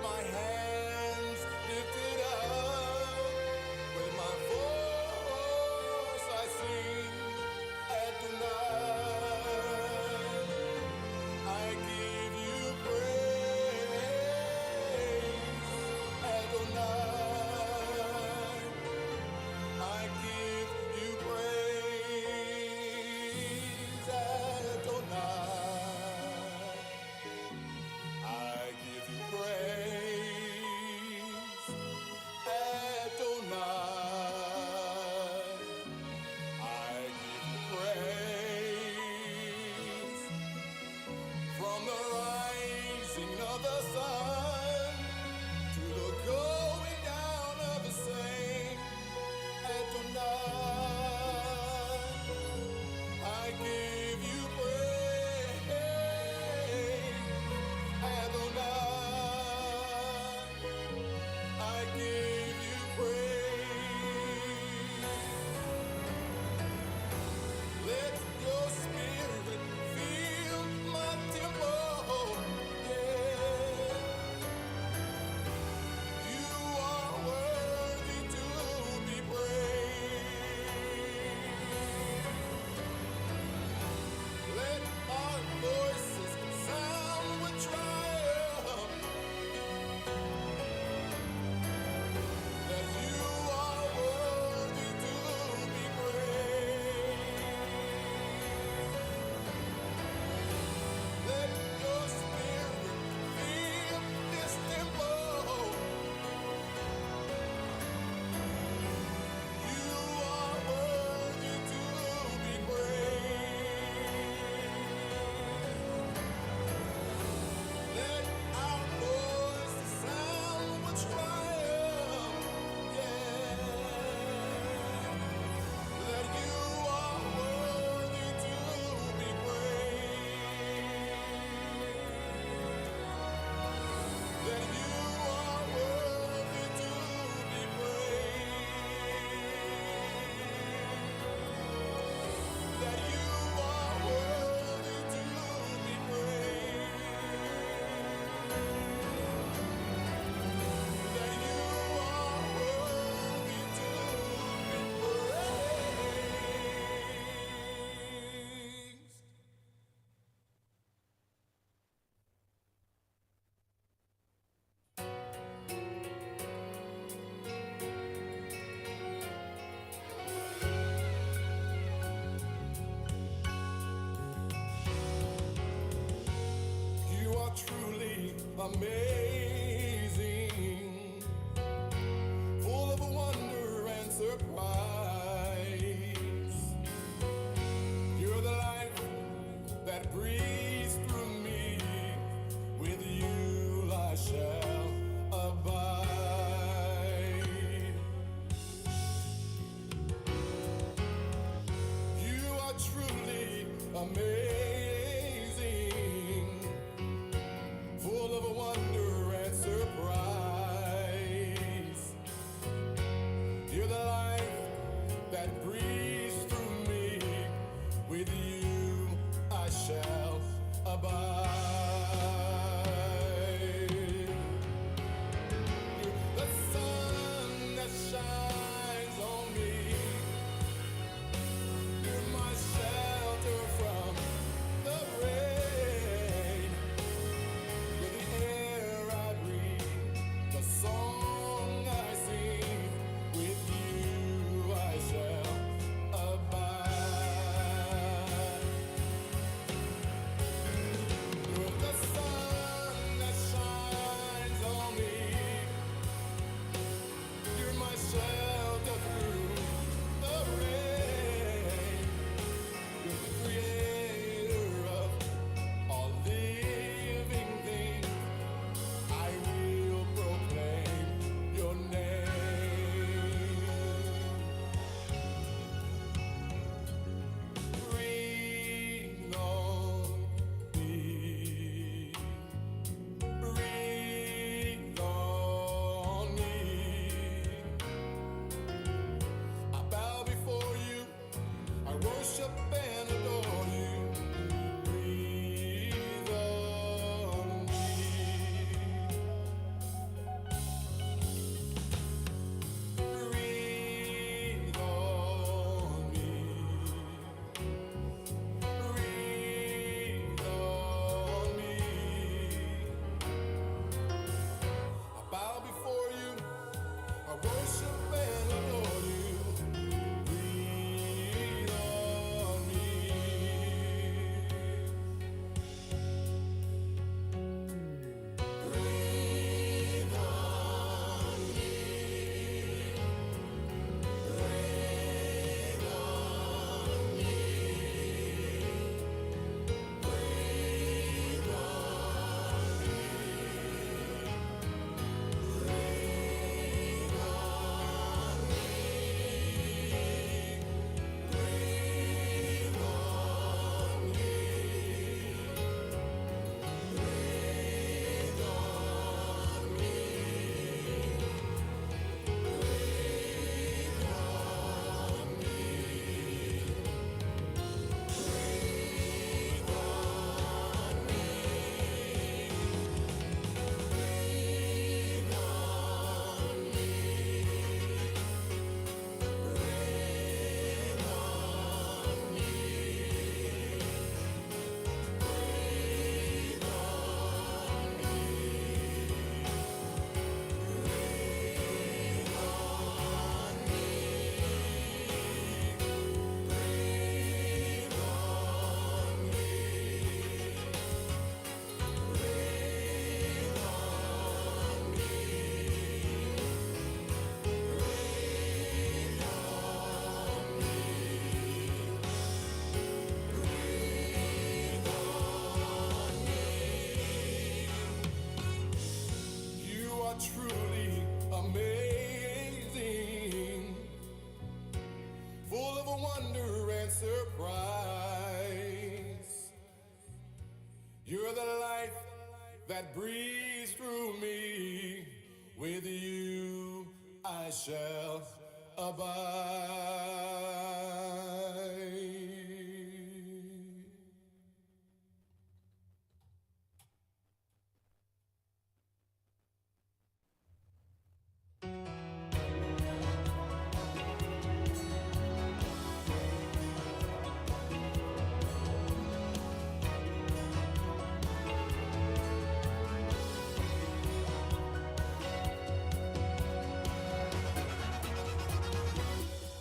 my hands lifted up, with my voice I sing Adonai. I give you praise, Adonai. I give you praise, Adonai. I give you praise, Adonai. I give you praise from the rising of the sun to the going down of the same. Adonai, I give you praise. Adonai, I give you praise. Let your spirit fill my temple. Yeah, you are worthy to be praised. Let our voices sound with triumph that you are worthy to be praised. Let your spirit fill this temple. You are worthy to be praised. Let our voices sound with triumph. Yeah, that you are worthy to be praised. That you are worthy to be praised. That you are worthy to be praised. That you are worthy to be praised. You are truly amazing, full of wonder and surprise. You're the life that breathes through me. With you I shall abide. You are truly amazing, full of wonder and surprise. You're the life that breathes through me. With you I shall abide.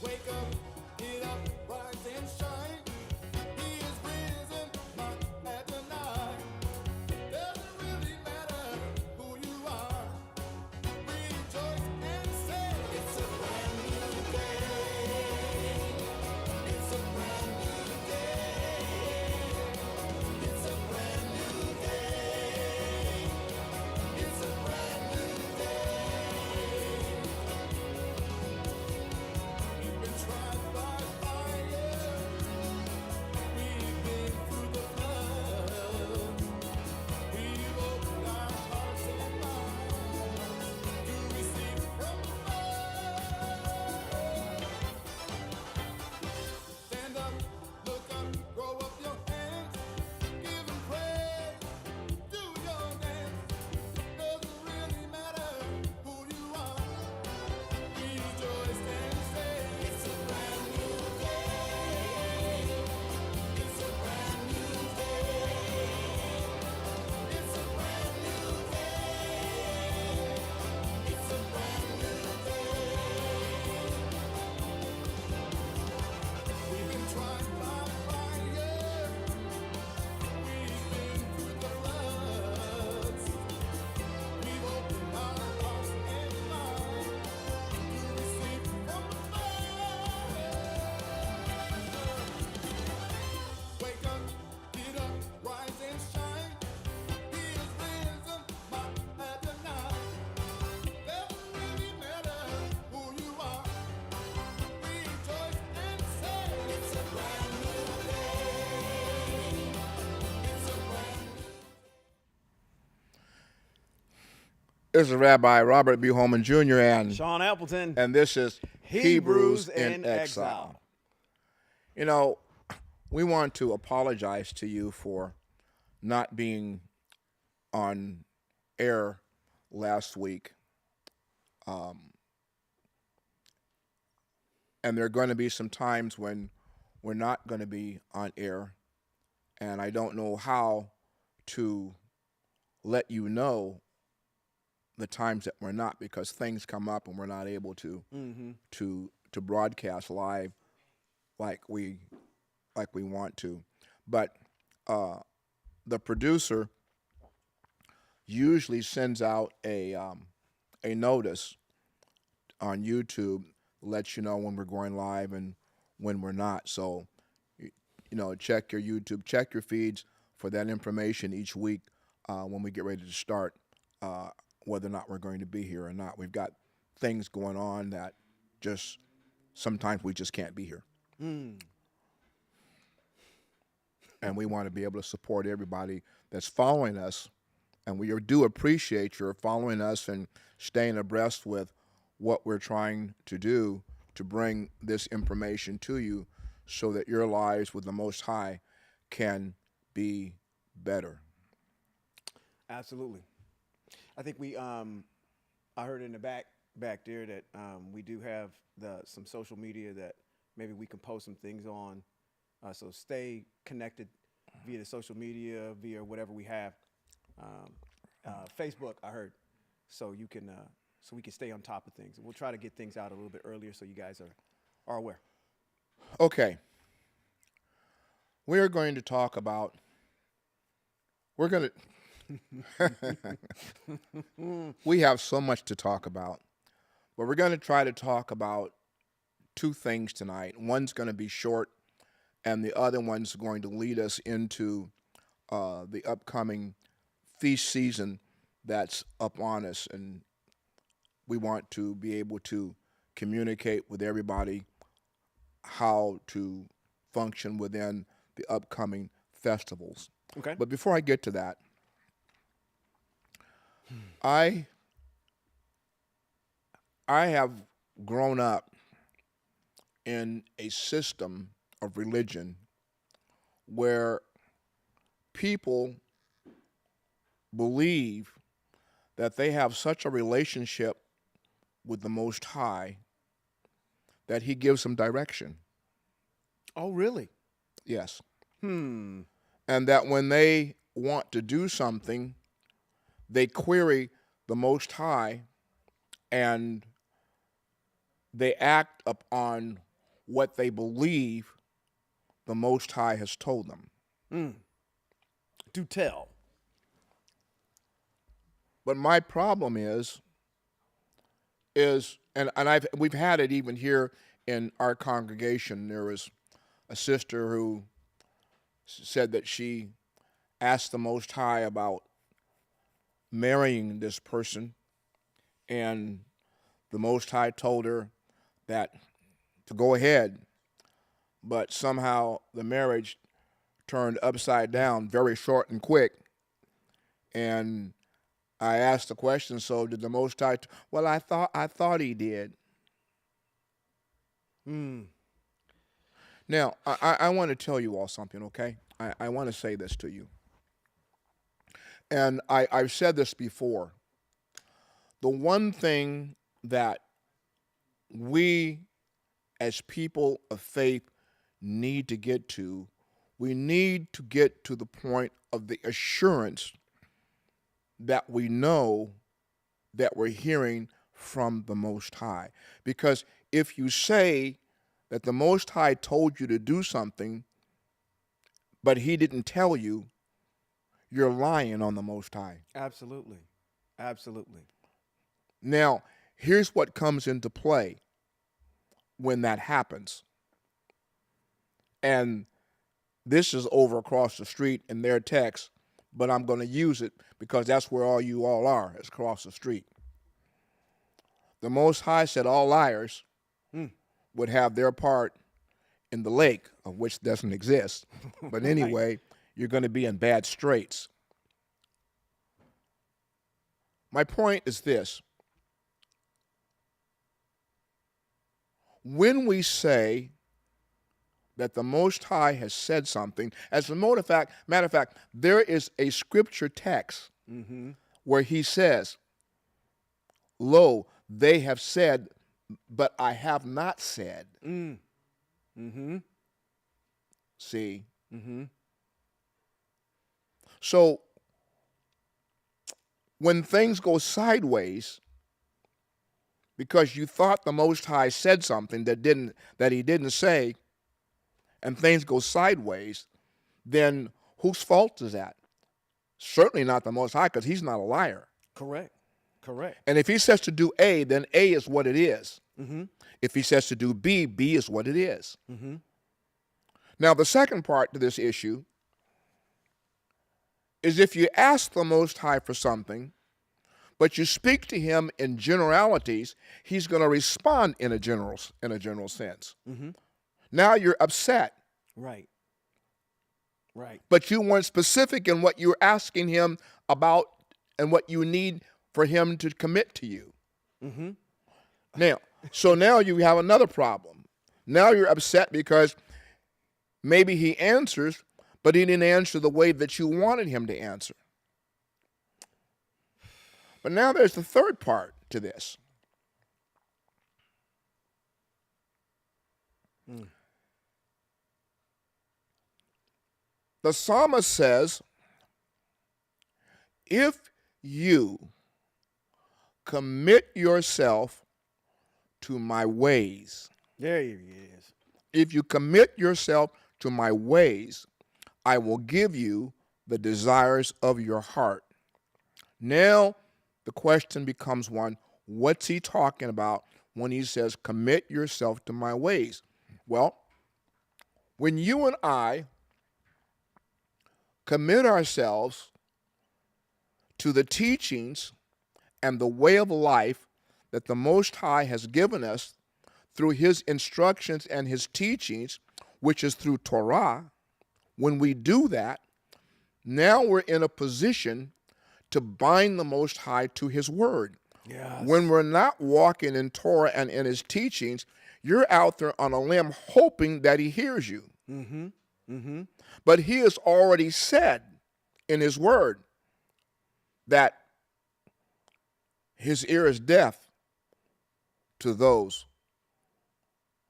Wake up, get up, rise and shine. He is risen, my Adonai. Doesn't really matter who you are. Rejoice and say it's a brand new day. It's a brand new day. It's a brand new day. It's a brand new day. We've been tried by fire. We've been through the flood. We've opened our hearts and minds to receive from above. Stand up, look up, grow up your hands, give him praise, do your dance. Doesn't really matter who you are. Rejoice and say it's a brand new day. It's a brand new day. It's a brand new day. It's a brand new day. We've been tried by fire. We've been through the floods. We've opened our hearts and minds to receive from above. Wake up, get up, rise and shine. He is risen, my Adonai. Doesn't really matter who you are. Rejoice and say it's a brand new day. It's a brand new. This is Rabbi Robert B. Holman Jr. Shawn Appleton. and this is Hebrews in in Exile. Exile. You know, we want to apologize to you for not being on air last week. And there are going to be some times when we're not going to be on air, and I don't know how to let you know the times that we're not, because things come up and we're not able to broadcast live like we want to. But the producer usually sends out a notice on YouTube, lets you know when we're going live and when we're not. So check your YouTube, check your feeds for that information each week when we get ready to start, whether or not we're going to be here or not. We've got things going on that just sometimes we just can't be here. And we want to be able to support everybody that's following us. And we do appreciate your following us and staying abreast with what we're trying to do to bring this information to you so that your lives with the Most High can be better. Absolutely. I think I heard in the back there that we do have some social media that maybe we can post some things on. So stay connected via the social media, via whatever we have. Facebook, I heard, so you can so we can stay on top of things. We'll try to get things out a little bit earlier so you guys are aware. Okay. We are going to talk about. We have so much to talk about, but we're going to try to talk about two things tonight. One's going to be short, and the other one's going to lead us into the upcoming feast season that's upon us, and we want to be able to communicate with everybody how to function within the upcoming festivals. Okay. But before I get to that, I have grown up in a system of religion where people believe that they have such a relationship with the Most High that He gives them direction. Oh, really? Yes. Hmm. And that when they want to do something, they query the Most High and they act upon what they believe the Most High has told them. Do tell. But my problem is and we've had it even here in our congregation. There was a sister who said that she asked the Most High about marrying this person, and the Most High told her that to go ahead, but somehow the marriage turned upside down very short and quick. And I asked the question, so did the Most High? Well, I thought He did. Now, I want to tell you all something, okay? I want to say this to you. And I've said this before. The one thing that we as people of faith need to get to, we need to get to the point of the assurance that we know that we're hearing from the Most High. Because if you say that the Most High told you to do something, but He didn't tell you, you're lying on the Most High. Absolutely. Absolutely. Now, here's what comes into play when that happens. And this is over across the street in their text, but I'm going to use it because that's where all you all are, is across the street. The Most High said all liars would have their part in the lake, of which doesn't exist. But anyway, you're going to be in bad straits. My point is this. When we say that the Most High has said something, as a matter of fact, there is a scripture text where He says, "Lo, they have said, but I have not said." See? So, when things go sideways, because you thought the Most High said something that He didn't say, and things go sideways, then whose fault is that? Certainly not the Most High, because He's not a liar. Correct. And if He says to do A, then A is what it is. If He says to do B, B is what it is. Now, the second part to this issue is if you ask the Most High for something, but you speak to Him in generalities, He's going to respond in a general sense. Now you're upset. Right. But you weren't specific in what you were asking Him about and what you need for Him to commit to you. Now you have another problem. Now you're upset because maybe He answers, but He didn't answer the way that you wanted Him to answer. But now there's the third part to this. The psalmist says, if you commit yourself to my ways. There he is. If you commit yourself to my ways, I will give you the desires of your heart. Now, the question becomes one, what's he talking about when he says, commit yourself to my ways? Well, when you and I commit ourselves to the teachings and the way of life that the Most High has given us through His instructions and His teachings, which is through Torah, when we do that, now we're in a position to bind the Most High to his word. Yes. When we're not walking in Torah and in his teachings, you're out there on a limb hoping that he hears you. But he has already said in his word that his ear is deaf to those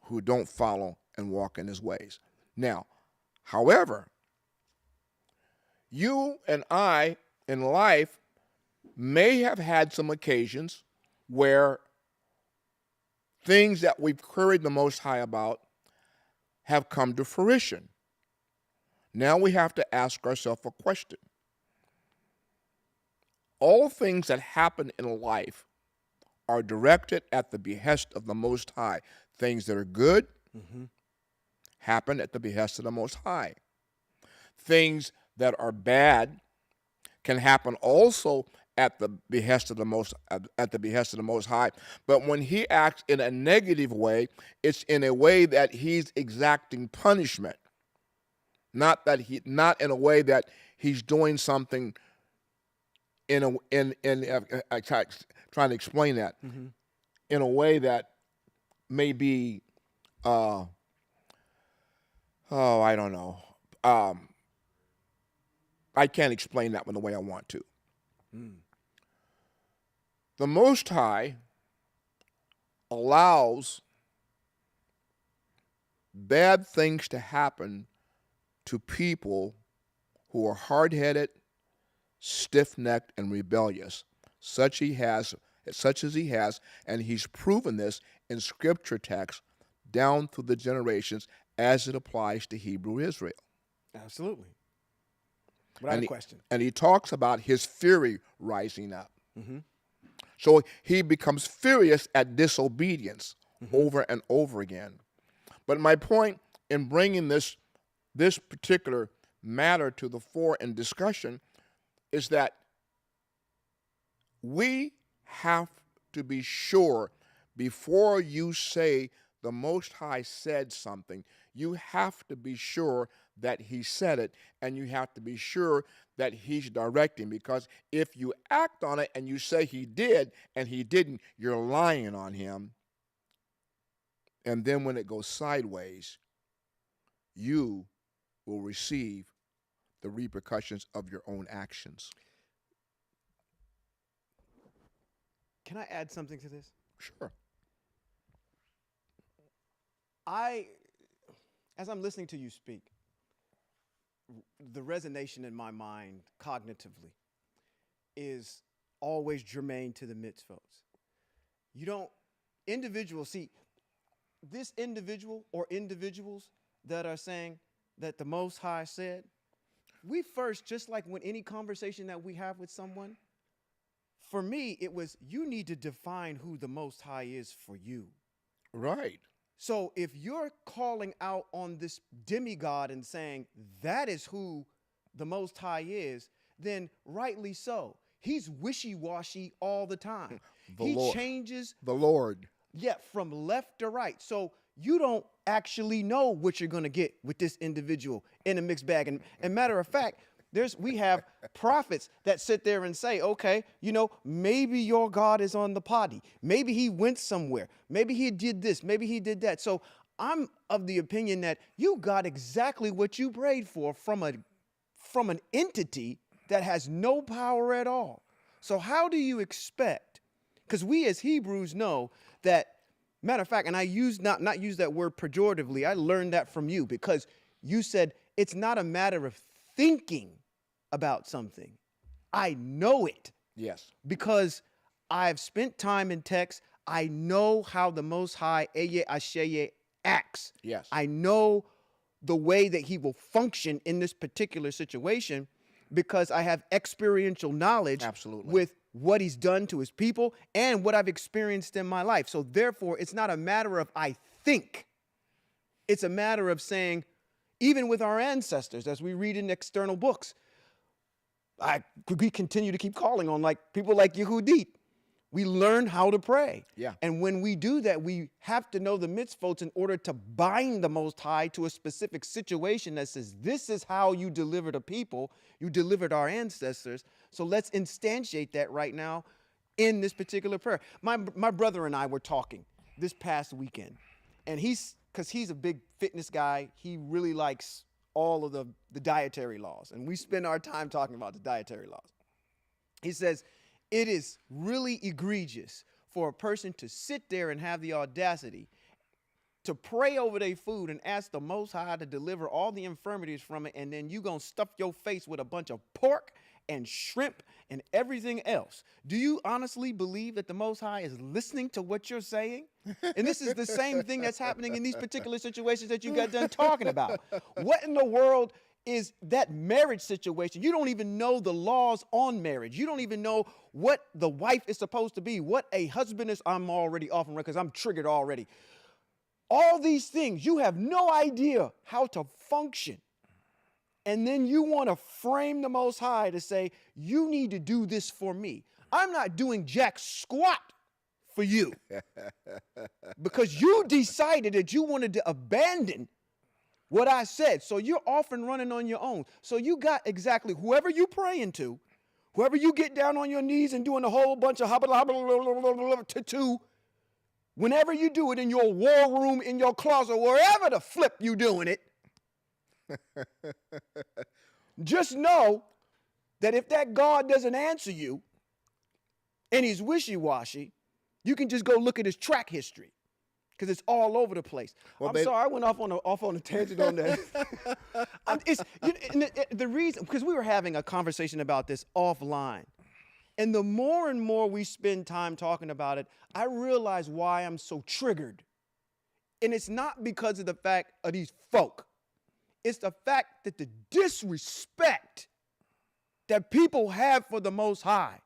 who don't follow and walk in his ways. Now, however, you and I in life may have had some occasions where things that we've queried the Most High about have come to fruition. Now we have to ask ourselves a question. All things that happen in life are directed at the behest of the Most High. Things that are good happen at the behest of the Most High. Things that are bad can happen also at the behest of the Most High. But when he acts in a negative way, it's in a way that he's exacting punishment. Not in a way that he's doing something trying to explain that in a way that may be I don't know. I can't explain that one the way I want to. The Most High allows bad things to happen to people who are hard-headed, stiff-necked, and rebellious, such as he has, and he's proven this in scripture texts down through the generations as it applies to Hebrew Israel. Absolutely. Without a question. And he talks about his fury rising up. So he becomes furious at disobedience over and over again. But my point in bringing this particular matter to the fore in discussion is that we have to be sure before you say the Most High said something, you have to be sure that he said it, and you have to be sure that he's directing, because if you act on it and you say he did and he didn't, you're lying on him. And then when it goes sideways, you will receive the repercussions of your own actions. Can I add something to this? Sure. As I'm listening to you speak, the resonation in my mind cognitively is always germane to the mitzvot. You don't, this individual or individuals that are saying that the Most High said, we first, just like when any conversation that we have with someone, for me, it was, you need to define who the Most High is for you. Right. So if you're calling out on this demigod and saying that is who the Most High is, then rightly so. He's wishy-washy all the time. Changes the Lord. Yeah, from left to right. So you don't actually know what you're going to get with this individual in a mixed bag. And matter of fact, we have prophets that sit there and say, okay, maybe your God is on the potty. Maybe he went somewhere. Maybe he did this. Maybe he did that. So I'm of the opinion that you got exactly what you prayed for from an entity that has no power at all. So how do you expect? Because we as Hebrews know that, matter of fact, and I not use that word pejoratively. I learned that from you because you said it's not a matter of thinking about something. I know it. Yes. Because I've spent time in text. I know how the Most High, Eye Asheye, acts. Yes. I know the way that he will function in this particular situation because I have experiential knowledge Absolutely. with what he's done to his people and what I've experienced in my life. So therefore, it's not a matter of I think. It's a matter of saying, even with our ancestors, as we read in external books, we continue to keep calling on people like Yehudit. We learn how to pray. Yeah. And when we do that, we have to know the mitzvot in order to bind the Most High to a specific situation that says, this is how you delivered a people. You delivered our ancestors. So let's instantiate that right now in this particular prayer. My brother and I were talking this past weekend. And because he's a big fitness guy, he really likes all of the dietary laws. And we spend our time talking about the dietary laws. He says, it is really egregious for a person to sit there and have the audacity to pray over their food and ask the Most High to deliver all the infirmities from it, and then you gonna stuff your face with a bunch of pork and shrimp and everything else. Do you honestly believe that the Most High is listening to what you're saying? And this is the same thing that's happening in these particular situations that you got done talking about. What in the world is that marriage situation? You don't even know the laws on marriage. You don't even know what the wife is supposed to be, what a husband is. I'm already off and running because I'm triggered already. All these things, you have no idea how to function. And then you want to frame the Most High to say, you need to do this for me. I'm not doing jack squat for you because you decided that you wanted to abandon what I said. So you're off and running on your own. So you got exactly whoever you praying to, whoever you get down on your knees and doing a whole bunch of to, whenever you do it in your war room, in your closet, wherever the flip you doing it, just know that if that God doesn't answer you and he's wishy-washy, you can just go look at his track history because it's all over the place. Well, I'm sorry, I went off on a tangent on that. The reason, because we were having a conversation about this offline, and the more and more we spend time talking about it, I realize why I'm so triggered. And it's not because of the fact of these folk. It's the fact that the disrespect that people have for the Most High.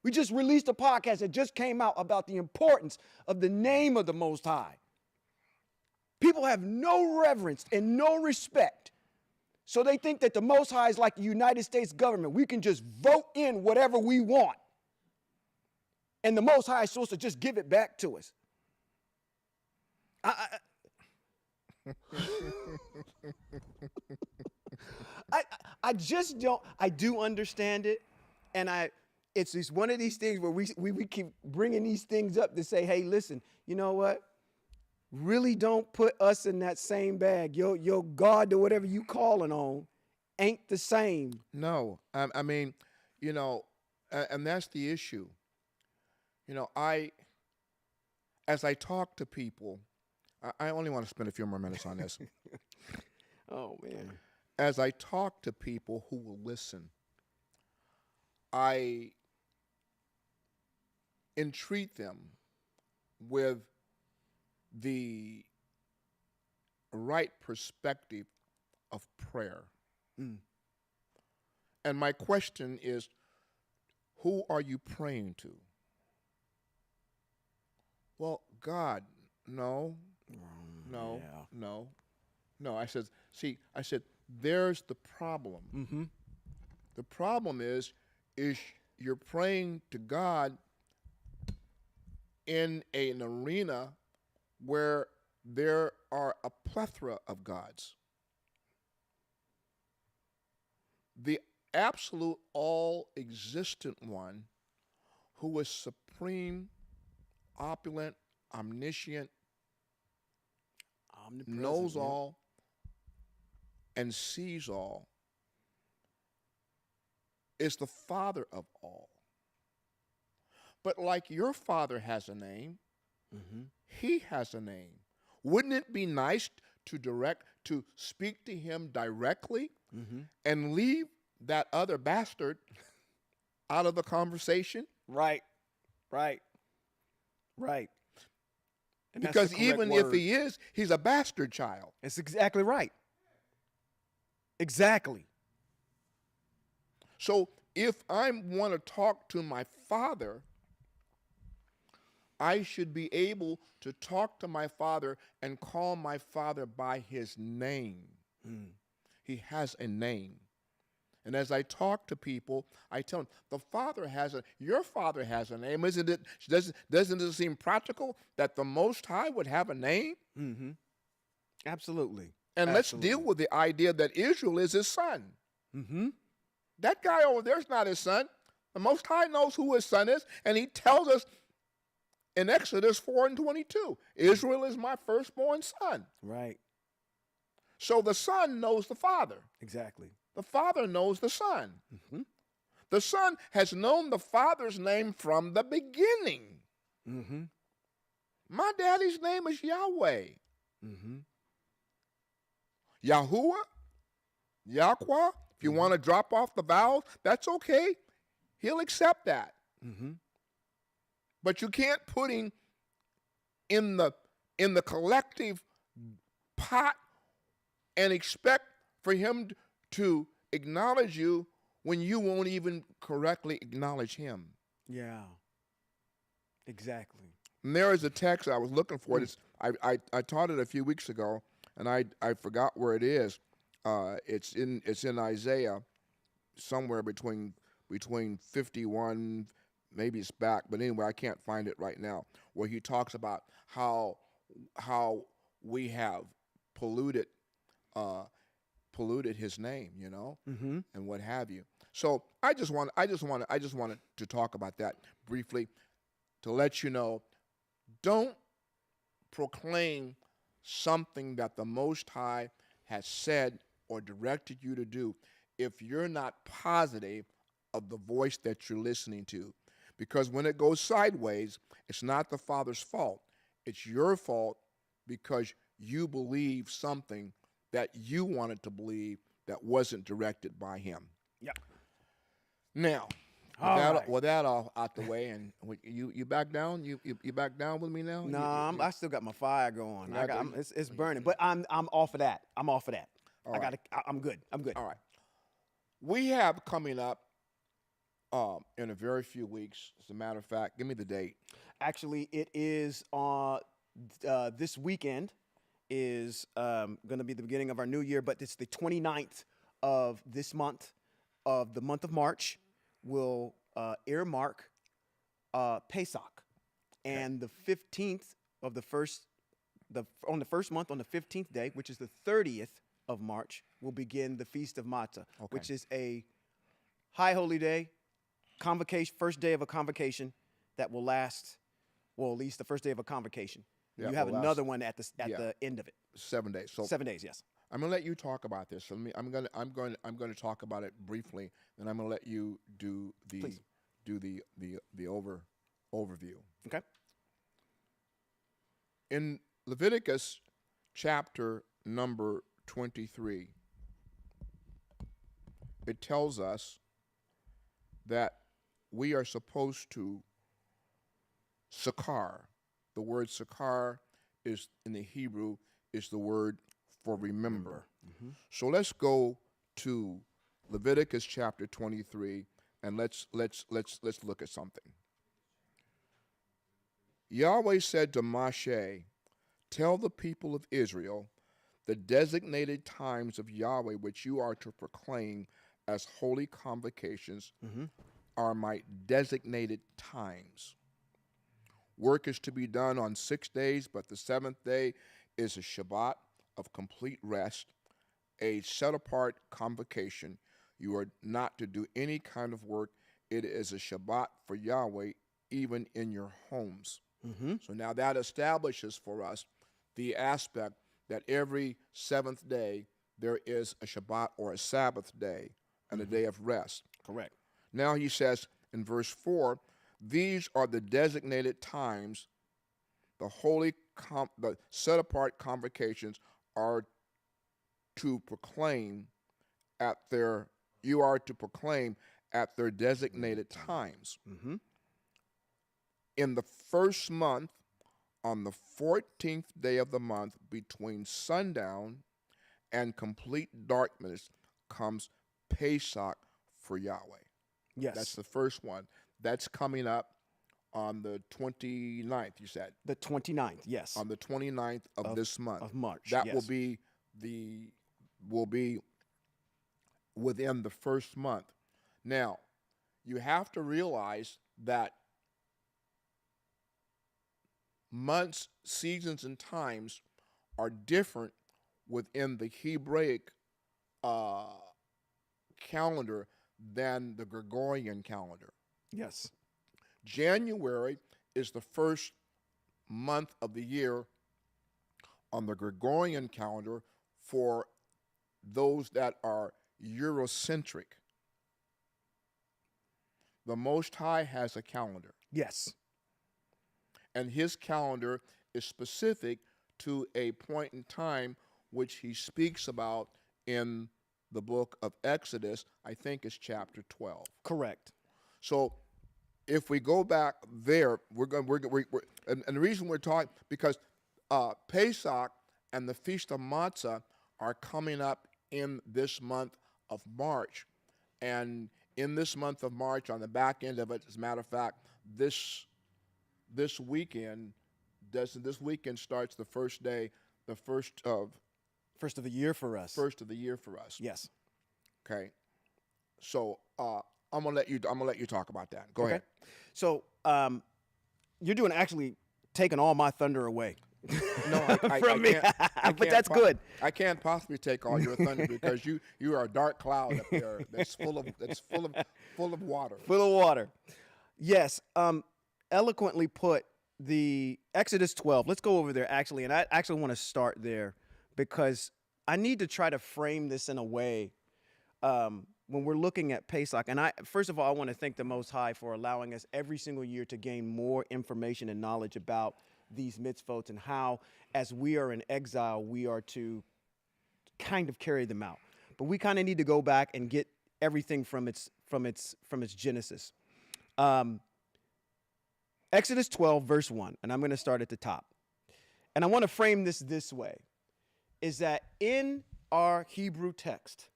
We just released a podcast that just came out about the importance of the name of the Most High. People have no reverence and no respect. So they think that the Most High is like the United States government. We can just vote in whatever we want. And the Most High is supposed to just give it back to us. I just don't, I do understand it. And it's just one of these things where we keep bringing these things up to say, hey, listen, you know what? Really don't put us in that same bag. Your God or whatever you calling on ain't the same. No, I mean, you know, and that's the issue. You know, as I talk to people, I only want to spend a few more minutes on this. Oh, man. As I talk to people who will listen, I entreat them with the right perspective of prayer. Mm. And my question is, who are you praying to? Well, God, no. I said, there's the problem. Mm-hmm. The problem is you're praying to God in an arena where there are a plethora of gods. The absolute all-existent one who is supreme, opulent, omniscient, knows all, and sees all, is the Father of all. But like your Father has a name, mm-hmm. He has a name. Wouldn't it be nice to speak to him directly, mm-hmm. and leave that other bastard out of the conversation? Right. And because even if he is, he's a bastard child. That's exactly right. Exactly. So if I want to talk to my Father, I should be able to talk to my Father and call my Father by his name. Mm. He has a name. And as I talk to people, I tell them, your Father has a name. Doesn't it seem practical that the Most High would have a name? Mm-hmm. Absolutely. And let's deal with the idea that Israel is his son. Mm-hmm. That guy over there is not his son. The Most High knows who his son is, and he tells us in Exodus 4:22, Israel is my firstborn son. Right. So the son knows the Father. Exactly. The Father knows the Son. Mm-hmm. The Son has known the Father's name from the beginning. Mm-hmm. My daddy's name is Yahweh. Mm-hmm. Yahuwah, Yahweh. If you want to drop off the vowels, that's okay. He'll accept that. Mm-hmm. But you can't put him in the collective pot and expect for him to acknowledge you when you won't even correctly acknowledge him. Yeah. Exactly. And there is a text I was looking for. I taught it a few weeks ago, and I forgot where it is. It's in Isaiah, somewhere between 51, maybe it's back, but anyway, I can't find it right now, where he talks about how we have polluted his name, Mm-hmm. and what have you. So I just wanted to talk about that briefly to let you know, don't proclaim something that the Most High has said or directed you to do if you're not positive of the voice that you're listening to. Because when it goes sideways, it's not the Father's fault. It's your fault because you believe something that you wanted to believe that wasn't directed by him. Yeah. Now, All with that all out the way, and you back down? You back down with me now? No, You- I still got my fire going. Yeah, It's burning, but I'm off of that. I'm off of that. All right. I'm good. I'm good. All right. We have coming up in a very few weeks. As a matter of fact, give me the date. Actually, it is this weekend is going to be the beginning of our new year, but it's the 29th of this month, of the month of March. Will earmark Pesach, and the 15th of the first month, on the 15th day, which is the 30th of March, will begin the Feast of Matzah, which is a high holy day, convocation, first day of a convocation that will last, well, at least the first day of a convocation. Yeah, you have will another last- one at the end of it. 7 days. So 7 days, yes. I'm gonna let you talk about this. So I'm gonna talk about it briefly, and I'm gonna let you do the Please. overview. Okay. In Leviticus chapter number 23, it tells us that we are supposed to sakar. The word sakar is in the Hebrew is the word for remember. Mm-hmm. So let's go to Leviticus chapter 23 and let's look at something. Yahweh said to Moshe, "Tell the people of Israel the designated times of Yahweh which you are to proclaim as holy convocations are my designated times. Work is to be done on 6 days, but the seventh day is a Shabbat of complete rest, a set-apart convocation. You are not to do any kind of work. It is a Shabbat for Yahweh, even in your homes." Mm-hmm. So now that establishes for us the aspect that every seventh day there is a Shabbat or a Sabbath day and a day of rest. Correct. Now he says in verse 4, these are the designated times, the the set-apart convocations are to proclaim you are to proclaim at their designated times. Mm-hmm. In the first month, on the 14th day of the month, between sundown and complete darkness, comes Pesach for Yahweh. Yes. That's the first one. That's coming up on the 29th, you said. The 29th, yes. On the 29th of this month. Of March, That yes. will be within the first month. Now, you have to realize that months, seasons, and times are different within the Hebraic calendar than the Gregorian calendar. Yes. January is the first month of the year on the Gregorian calendar for those that are Eurocentric. The Most High has a calendar, Yes. and his calendar is specific to a point in time which he speaks about in the book of Exodus. I think it's chapter 12. Correct. So if we go back there, and the reason we're talking, because Pesach and the Feast of Matzah are coming up in this month of March. And in this month of March, on the back end of it, as a matter of fact, this weekend starts the first day, First of the year for us. first of the year for us. Yes. Okay. So I'm gonna let you talk about that. Go ahead. So you're doing actually taking all my thunder away. No, I From me. can't, I But can't that's good. I can't possibly take all your thunder because you are a dark cloud up there that's full of water. Full of water. Yes. Eloquently put, the Exodus 12. Let's go over there actually, and I actually want to start there because I need to try to frame this in a way when we're looking at Pesach. And first of all, I want to thank the Most High for allowing us every single year to gain more information and knowledge about these mitzvot and how, as we are in exile, we are to kind of carry them out. But we kind of need to go back and get everything from its genesis. Exodus 12, verse 1, and I'm going to start at the top. And I want to frame this way, is that in our Hebrew text,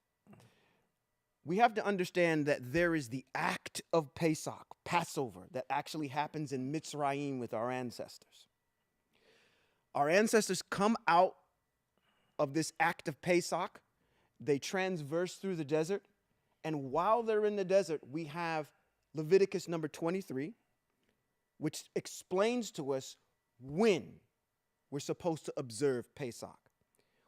we have to understand that there is the act of Pesach, Passover, that actually happens in Mitzrayim with our ancestors. Our ancestors come out of this act of Pesach. They transverse through the desert. And while they're in the desert, we have Leviticus number 23, which explains to us when we're supposed to observe Pesach.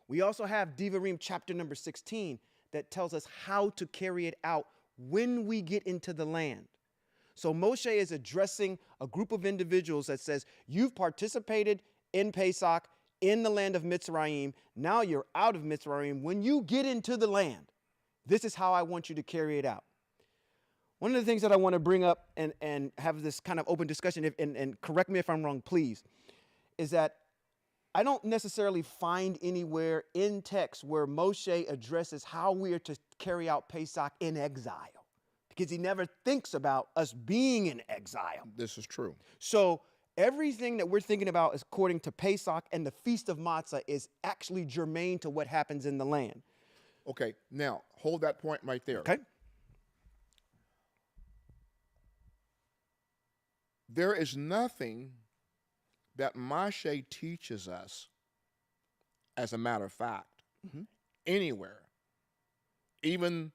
We also have Devarim chapter number 16 that tells us how to carry it out when we get into the land. So Moshe is addressing a group of individuals that says, you've participated in Pesach in the land of Mitzrayim. Now you're out of Mitzrayim. When you get into the land, this is how I want you to carry it out. One of the things that I want to bring up and have this kind of open discussion, and correct me if I'm wrong, please, is that I don't necessarily find anywhere in text where Moshe addresses how we are to carry out Pesach in exile, because he never thinks about us being in exile. This is true. So everything that we're thinking about is according to Pesach, and the Feast of Matzah is actually germane to what happens in the land. Okay, now hold that point right there. Okay. There is nothing that Moshe teaches us, as a matter of fact, anywhere, even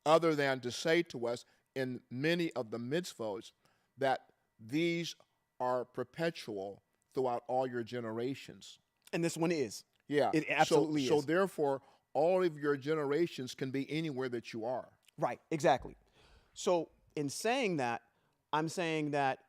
other than to say to us in many of the mitzvot that these are perpetual throughout all your generations. And this one is. Yeah. It absolutely is. So therefore, all of your generations can be anywhere that you are. Right, exactly. So in saying that, I'm saying that,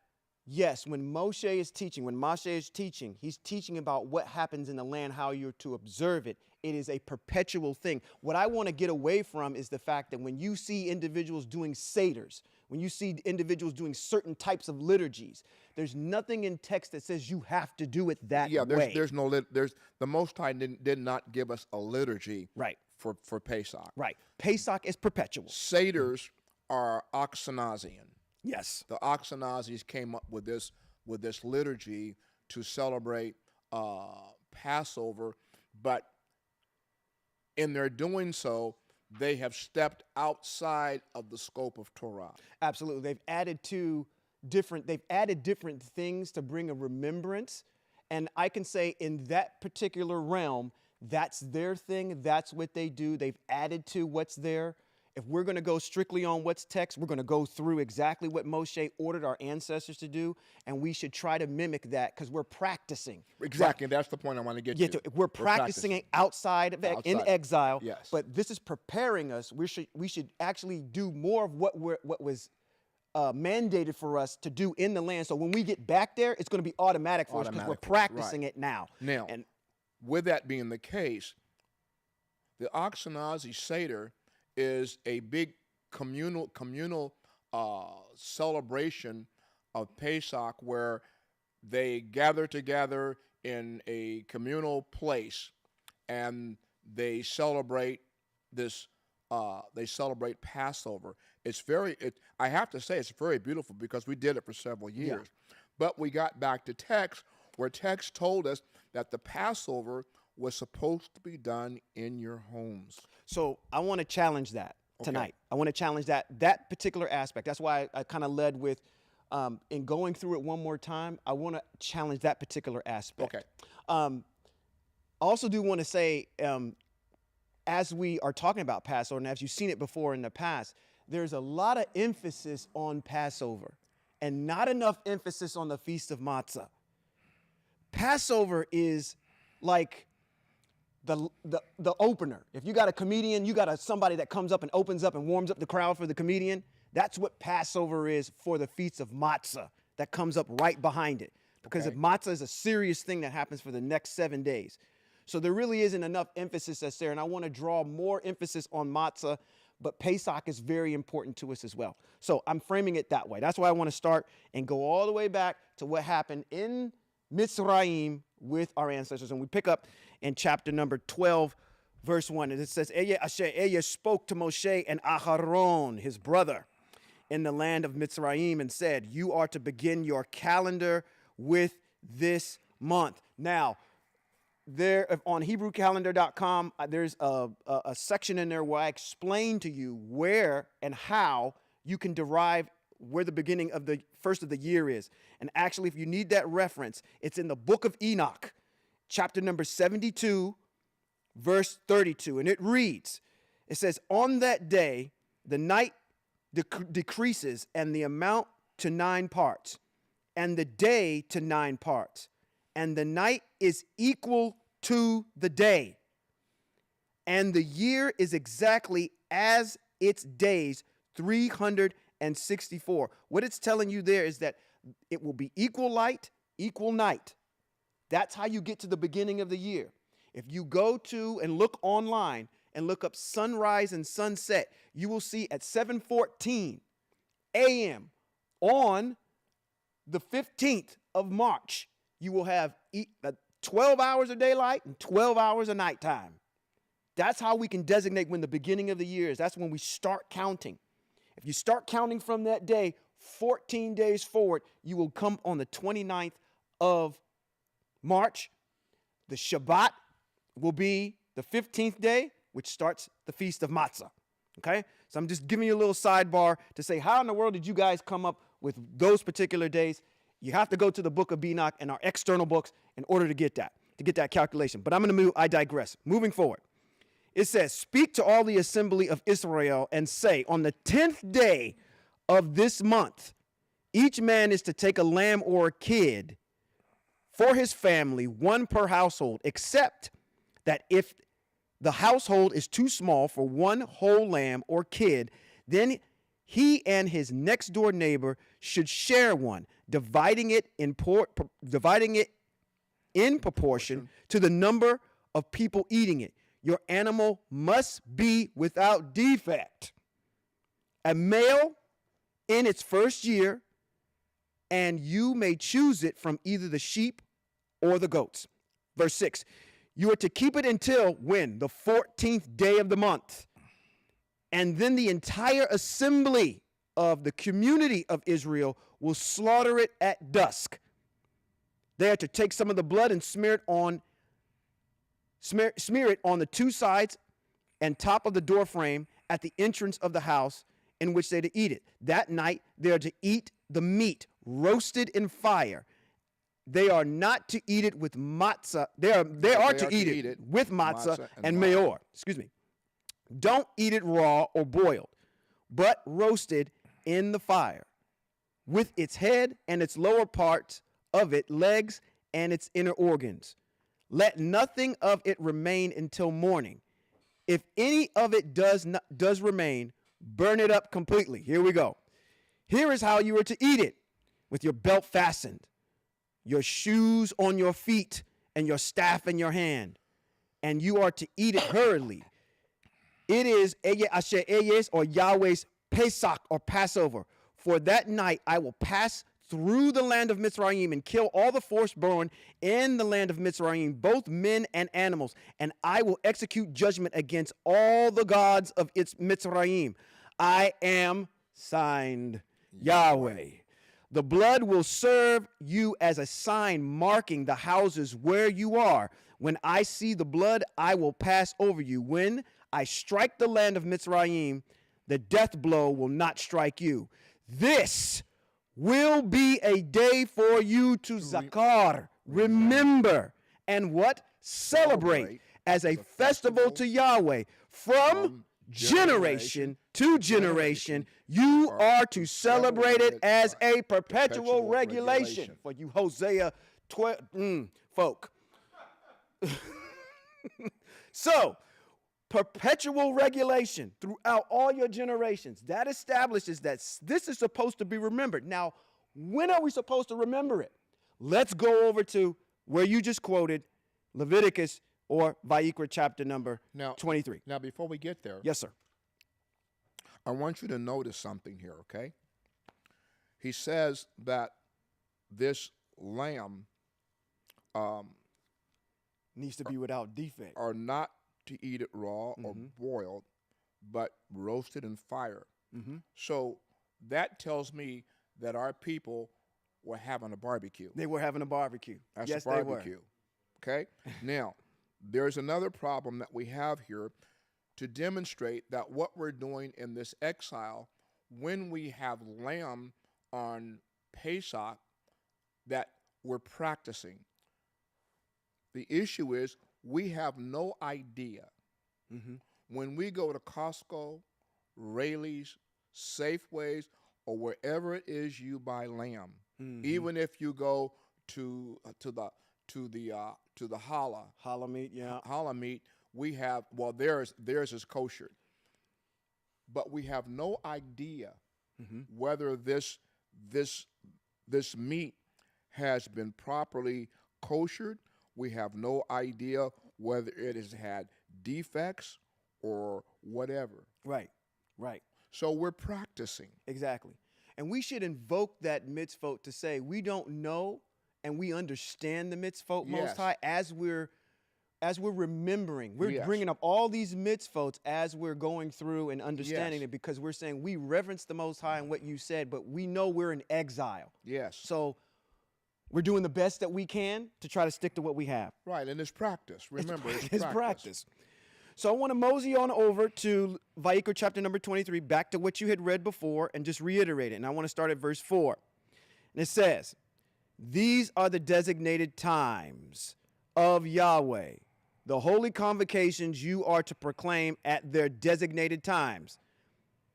yes, when Moshe is teaching, he's teaching about what happens in the land, how you're to observe it. It is a perpetual thing. What I want to get away from is the fact that when you see individuals doing seders, when you see individuals doing certain types of liturgies, there's nothing in text that says you have to do it that way. There's no the Most High did not give us a liturgy for Pesach. Right. Pesach is perpetual. Seders are Ashkenazian. Yes. The Ashkenazis came up with this liturgy to celebrate Passover, but in their doing so, they have stepped outside of the scope of Torah. Absolutely. They've added different things to bring a remembrance. And I can say in that particular realm, That's their thing. That's what they do. They've added to what's there. If we're going to go strictly on what's text, we're going to go through exactly what Moshe ordered our ancestors to do, and we should try to mimic that because we're practicing. Exactly. That's the point I want to get to. We're practicing it outside of in exile. Yes. But this is preparing us. We should actually do more of what was mandated for us to do in the land. So when we get back there, it's going to be automatic for us because we're practicing it now. Now, with that being the case, the Ashkenazi Seder is a big communal celebration of Pesach where they gather together in a communal place and they celebrate this. They celebrate Passover. I have to say, it's very beautiful because we did it for several years. Yeah. But we got back to text where text told us that the Passover was supposed to be done in your homes. So I want to challenge that tonight. Okay. I want to challenge that particular aspect. That's why I kind of led with, in going through it one more time, I want to challenge that particular aspect. Okay. I also do want to say, as we are talking about Passover, and as you've seen it before in the past, there's a lot of emphasis on Passover and not enough emphasis on the Feast of Matzah. Passover is like the opener. If you got a comedian, you got somebody that comes up and opens up and warms up the crowd for the comedian. That's what Passover is for the Feast of Matzah that comes up right behind it. Because if matzah is a serious thing that happens for the next 7 days. So there really isn't enough emphasis that's there. And I want to draw more emphasis on matzah, but Pesach is very important to us as well. So I'm framing it that way. That's why I want to start and go all the way back to what happened in Mitzrayim with our ancestors. And we pick up in chapter number 12, verse 1. And it says, Eya spoke to Moshe and Aharon, his brother, in the land of Mitzrayim and said, you are to begin your calendar with this month. Now, there on HebrewCalendar.com, there's a section in there where I explain to you where and how you can derive where the beginning of the first of the year is. And actually, if you need that reference, it's in the book of Enoch, chapter number 72, verse 32. And it reads, it says, on that day, the night decreases and the amount to 9 parts, and the day to 9 parts, and the night is equal to the day, and the year is exactly as its days, 364. What it's telling you there is that it will be equal light, equal night. That's how you get to the beginning of the year. If you go to and look online and look up sunrise and sunset, you will see at 7:14 a.m. on the 15th of March, you will have 12 hours of daylight and 12 hours of nighttime. That's how we can designate when the beginning of the year is. That's when we start counting. If you start counting from that day, 14 days forward, you will come on the 29th of March. The Shabbat will be the 15th day, which starts the Feast of Matzah. Okay? So I'm just giving you a little sidebar to say, how in the world did you guys come up with those particular days? You have to go to the book of Enoch and our external books in order to get that calculation. But I'm going to move, I digress. Moving forward. It says, speak to all the assembly of Israel and say, on the 10th day of this month, each man is to take a lamb or a kid for his family, one per household, except that if the household is too small for one whole lamb or kid, then he and his next door neighbor should share one, dividing it in proportion to the number of people eating it. Your animal must be without defect, a male in its first year, and you may choose it from either the sheep or the goats. Verse 6, you are to keep it until when? The 14th day of the month. And then the entire assembly of the community of Israel will slaughter it at dusk. They are to take some of the blood and smear it on the 2 sides and top of the door frame at the entrance of the house in which they are to eat it. That night they are to eat the meat roasted in fire. they are not to eat it with matzah. They are to eat it with matzah and mayor. Excuse me. Don't eat it raw or boiled, but roasted in the fire, with its head and its lower parts of it, legs and its inner organs. Let nothing of it remain until morning. If any of it does remain, burn it up completely. Here we go. Here is how you are to eat it: with your belt fastened, your shoes on your feet, and your staff in your hand. And you are to eat it hurriedly. It is Eye Asher Eyes, or Yahweh's Pesach, or Passover. For that night I will pass through the land of Mitzrayim and kill all the firstborn in the land of Mitzrayim, both men and animals. And I will execute judgment against all the gods of its Mitzrayim. I am signed Yahweh. The blood will serve you as a sign marking the houses where you are. When I see the blood, I will pass over you. When I strike the land of Mitzrayim, the death blow will not strike you. This will be a day for you to zakar, remember, and what? Celebrate as a festival to Yahweh. From generation to generation, you are to celebrate it as a perpetual regulation. For you Hosea 12 folk. So, perpetual regulation throughout all your generations. That establishes that this is supposed to be remembered. Now, when are we supposed to remember it? Let's go over to where you just quoted, Leviticus or Vayikra chapter number 23. Now, before we get there, yes, sir. I want you to notice something here, okay? He says that this lamb needs to be without defect. Are not to eat it raw or boiled, but roasted in fire. So that tells me that our people were having a barbecue. They were having a barbecue. That's yes, a barbecue. They were. Okay? Now, there's another problem that we have here to demonstrate that what we're doing in this exile, when we have lamb on Pesach, that we're practicing. The issue is we have no idea. When we go to Costco, Rayleigh's, Safeways, or wherever it is you buy lamb, even if you go to the challah meat, yeah, challah meat, we have theirs is kosher, but we have no idea whether this meat has been properly koshered. We have no idea whether it has had defects or whatever. Right. So we're practicing. Exactly. And we should invoke that mitzvot to say we don't know and we understand the mitzvot Most High as we're remembering. We're bringing up all these mitzvot as we're going through and understanding it, because we're saying we reverence the Most High and what you said, but we know we're in exile. Yes. So we're doing the best that we can to try to stick to what we have. Right, and it's practice. Remember, it's practice. So I want to mosey on over to Vayikra chapter number 23, back to what you had read before, and just reiterate it. And I want to start at verse 4. And it says, "These are the designated times of Yahweh, the holy convocations you are to proclaim at their designated times."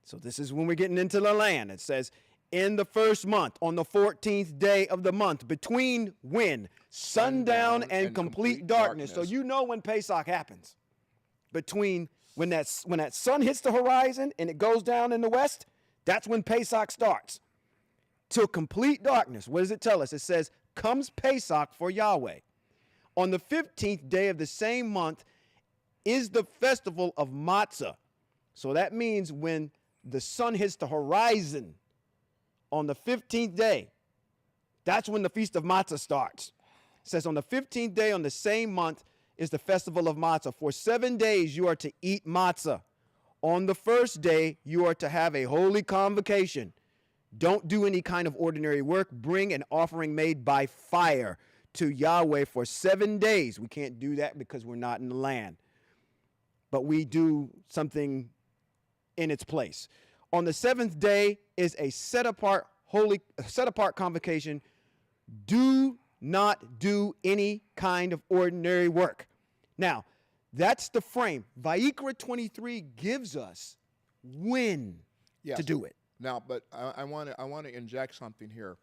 So this is when we're getting into the land. It says, "In the first month, on the 14th day of the month, between when? Sundown and complete darkness." So you know when Pesach happens. Between when that sun hits the horizon and it goes down in the west, that's when Pesach starts. Till complete darkness. What does it tell us? It says, comes Pesach for Yahweh. On the 15th day of the same month is the festival of Matzah. So that means when the sun hits the horizon on the 15th day, that's when the Feast of Matzah starts. It says on the 15th day on the same month is the festival of Matzah. For 7 days you are to eat matzah. On the first day you are to have a holy convocation. Don't do any kind of ordinary work. Bring an offering made by fire to Yahweh for 7 days. We can't do that because we're not in the land. But we do something in its place. On the 7th day is a set apart convocation. Do not do any kind of ordinary work. Now, that's the frame. Vayikra 23 gives us when Yes. to do it. Now, but I want to inject something here.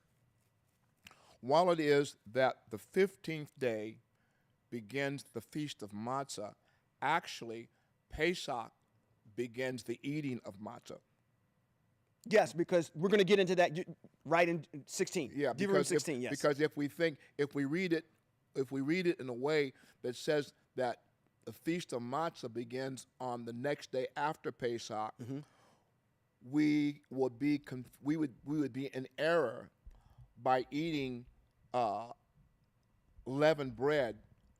While it is that the 15th day begins the Feast of Matzah, actually, Pesach begins the eating of matzah. Yes, because we're going to get into that right in 16. Yeah, Devarim 16, yes. because if we read it in a way that says that the Feast of Matzah begins on the next day after Pesach, we would be in error by eating leavened bread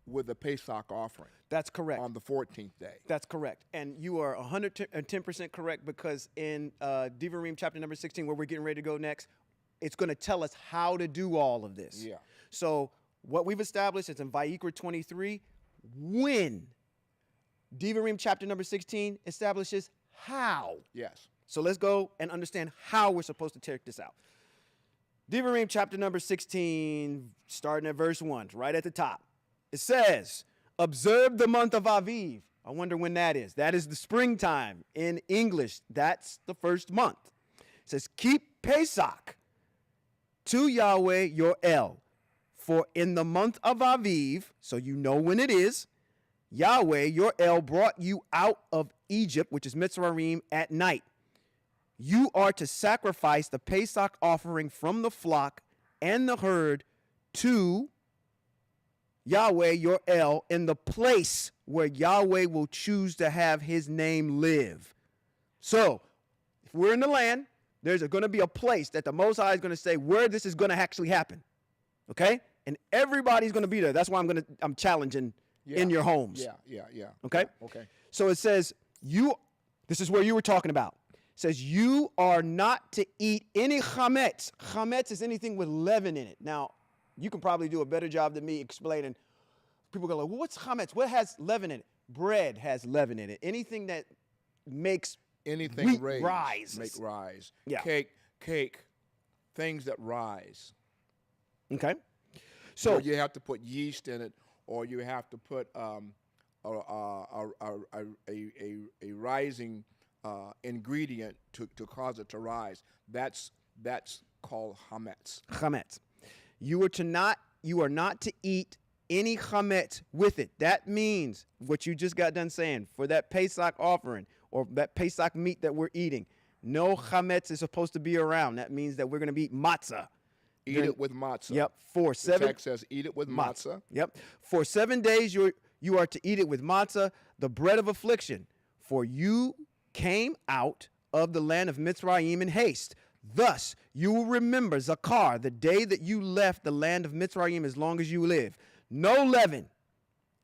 with the Pesach offering. That's correct. On the 14th day. That's correct. And you are 110% correct, because in Devarim chapter number 16, where we're getting ready to go next, it's going to tell us how to do all of this. Yeah. So what we've established is in Vayikra 23, when. Devarim chapter number 16 establishes how. Yes. So let's go and understand how we're supposed to take this out. Devarim chapter number 16, starting at verse 1, right at the top. It says, observe the month of Aviv. I wonder when that is. That is the springtime. In English, that's the first month. It says, keep Pesach to Yahweh your El. For in the month of Aviv, so you know when it is, Yahweh your El brought you out of Egypt, which is Mitzrayim, at night. You are to sacrifice the Pesach offering from the flock and the herd to Yahweh your El in the place where Yahweh will choose to have his name live. So, if we're in the land, there's going to be a place that the Most High is going to say where this is going to actually happen. Okay? And everybody's going to be there. That's why I'm challenging in your homes. Yeah. Okay? Okay. So it says, this is where you were talking about. It says, you are not to eat any chametz. Chametz is anything with leaven in it. Now, you can probably do a better job than me explaining. People go like, well, what's chametz? What has leaven in it? Bread has leaven in it. Anything that makes anything wheat rise. Make rise. Yeah. Cake, things that rise. Okay. So or you have to put yeast in it, or you have to put a rising ingredient to cause it to rise. That's called chametz. Chametz. You are not to eat any chametz with it. That means what you just got done saying, for that Pesach offering or that Pesach meat that we're eating, no chametz is supposed to be around. That means that we're going to be matzah. Eat it with matzah. Yep. The text says eat it with matzah. Yep. For 7 days you are to eat it with matzah, the bread of affliction. For you came out of the land of Mitzrayim in haste. Thus you will remember Zakar, the day that you left the land of Mitzrayim, as long as you live. No leaven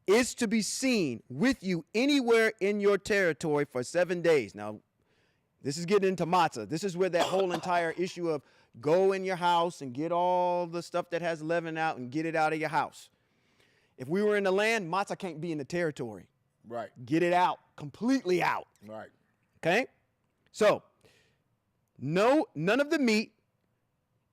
is to be seen with you anywhere in your territory for 7 days. Now, this is getting into matzah. This is where that whole entire issue of go in your house and get all the stuff that has leaven out and get it out of your house. If we were in the land, matzah can't be in the territory. Right. Get it out, completely out. Right. Okay? So, none of the meat.